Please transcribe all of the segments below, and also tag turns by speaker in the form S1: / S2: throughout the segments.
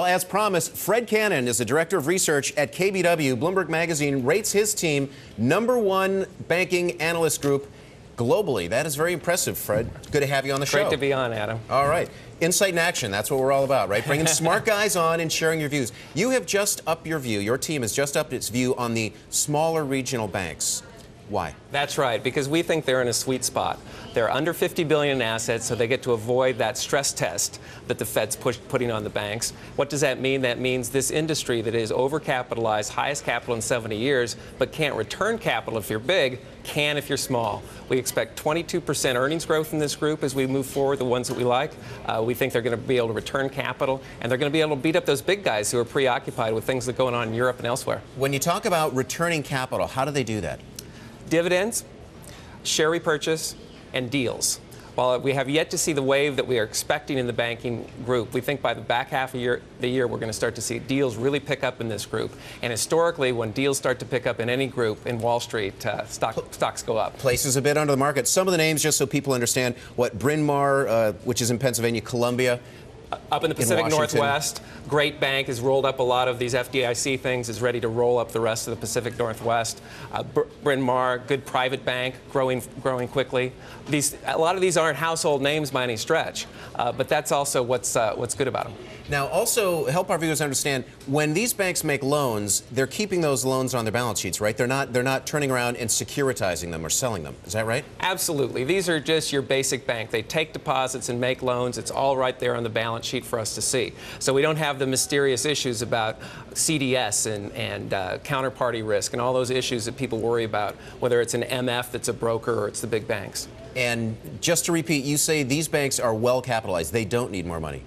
S1: Well, as promised, Fred Cannon is the director of research at KBW. Bloomberg Magazine rates his team #1 banking analyst group globally. That is very impressive, Fred. Good to have you on the show.
S2: Great to be on, Adam.
S1: All right. Insight in action. That's what we're all about, right? Bringing smart guys on and sharing your views. You have just upped your view. Your team has just upped its view on the smaller regional banks. Why?
S2: That's right, because we think they're in a sweet spot. They're under $50 billion in assets, so they get to avoid that stress test that the Fed's putting on the banks. What does that mean? That means this industry that is overcapitalized, highest capital in 70 years, but can't return capital if you're big, can if you're small. We expect 22% earnings growth in this group as we move forward, the ones that we like. We think they're going to be able to return capital, and they're going to be able to beat up those big guys who are preoccupied with things that are going on in Europe and elsewhere.
S1: When you talk about returning capital, how do they do that?
S2: Dividends, share repurchase, and deals. While we have yet to see the wave that we are expecting in the banking group, we think by the back half of the year we're going to start to see deals really pick up in this group. And historically, when deals start to pick up in any group in Wall Street, stocks go up.
S1: Places a bit under the market. Some of the names, just so people understand, what Bryn Mawr, which is in Pennsylvania, Columbia.
S2: Up in the Pacific Northwest, Great Bank has rolled up a lot of these FDIC things, is ready to roll up the rest of the Pacific Northwest. Bryn Mawr, good private bank, growing quickly. A lot of these aren't household names by any stretch, but that's also what's good about them.
S1: Now, also help our viewers understand, when these banks make loans, they're keeping those loans on their balance sheets, right? They're not turning around and securitizing them or selling them. Is that right? Absolutely.
S2: These are just your basic bank. They take deposits and make loans. It's all right there on the balance sheet for us to see. So we don't have the mysterious issues about CDS and counterparty risk and all those issues that people worry about, whether it's an MF that's a broker or it's the big banks.
S1: And just to repeat, you say these banks are well capitalized. They don't need more money.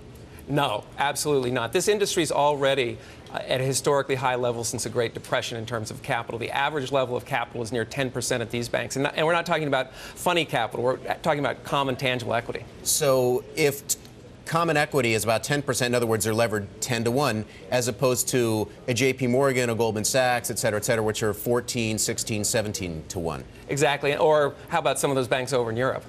S2: No, absolutely not. This industry is already at a historically high level since the Great Depression in terms of capital. The average level of capital is near 10% at these banks. And we're not talking about funny capital. We're talking about common tangible equity.
S1: So if common equity is about 10%, in other words, they're levered 10 to 1, as opposed to a JP Morgan, a Goldman Sachs, et cetera, which are 14, 16, 17 to 1.
S2: Exactly. Or how about some of those banks over in Europe?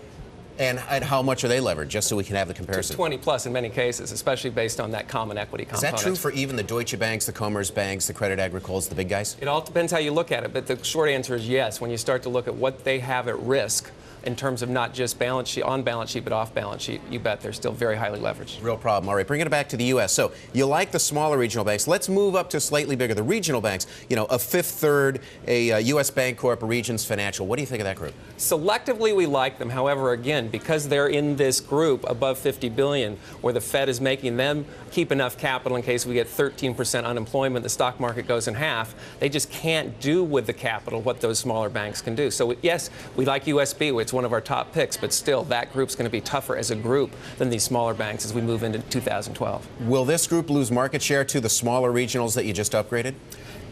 S1: And how much are they levered, just so we can have the comparison?
S2: 20 plus in many cases, especially based on that common equity component.
S1: Is that true for even the Deutsche Banks, the Commerce Banks, the Credit Agricoles, the big guys?
S2: It all depends how you look at it, but the short answer is yes. When you start to look at what they have at risk in terms of not just balance sheet, on balance sheet, but off balance sheet, you bet they're still very highly leveraged.
S1: Real problem. All right, bringing it back to the U.S. So you like the smaller regional banks. Let's move up to slightly bigger, the regional banks. You know, a Fifth Third, a U.S. Bancorp, a Regions Financial. What do you think of that group?
S2: Selectively, we like them. However, again, because they're in this group above $50 billion, where the Fed is making them keep enough capital in case we get 13% unemployment, the stock market goes in half, they just can't do with the capital what those smaller banks can do. So, yes, we like USB, it's one of our top picks, but still, that group's going to be tougher as a group than these smaller banks as we move into 2012.
S1: Will this group lose market share to the smaller regionals that you just upgraded?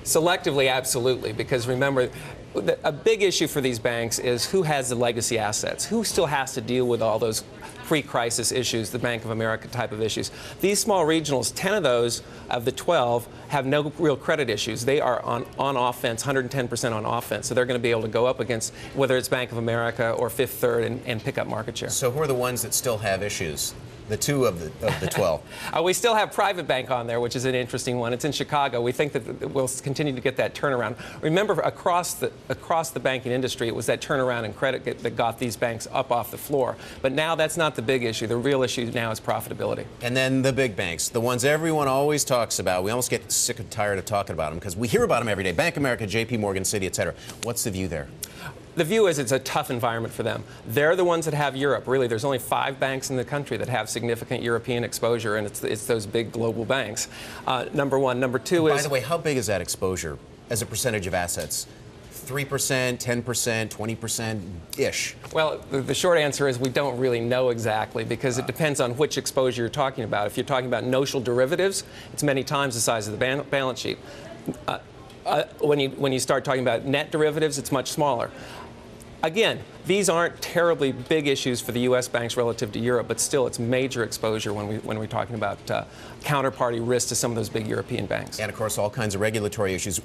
S2: Selectively, absolutely, because remember, a big issue for these banks is who has the legacy assets, who still has to deal with all those pre-crisis issues, the Bank of America type of issues. These small regionals, 10 of those of the 12 have no real credit issues. They are on offense, 110% on offense, so they're going to be able to go up against whether it's Bank of America or Fifth Third and pick up market share.
S1: So who are the ones that still have issues? The 2 of the 12.
S2: We still have Private Bank on there, which is an interesting one. It's in Chicago. We think that we'll continue to get that turnaround. Remember, across the banking industry, it was that turnaround in credit that got these banks up off the floor. But now that's not the big issue. The real issue now is profitability.
S1: And then the big banks, the ones everyone always talks about. We almost get sick and tired of talking about them because we hear about them every day. Bank of America, JP Morgan, Citi, et cetera. What's the view there?
S2: The view is it's a tough environment for them. They're the ones that have Europe. Really, there's only 5 banks in the country that have significant European exposure, and it's those big global banks. Number one. Number two is...
S1: By the way, how big is that exposure as a percentage of assets? 3%, 10%, 20%-ish?
S2: Well, the short answer is we don't really know exactly because it depends on which exposure you're talking about. If you're talking about notional derivatives, it's many times the size of the balance sheet. When you start talking about net derivatives, it's much smaller. Again, these aren't terribly big issues for the U.S. banks relative to Europe, but still it's major exposure when we're talking about counterparty risk to some of those big European banks.
S1: And, of course, all kinds of regulatory issues.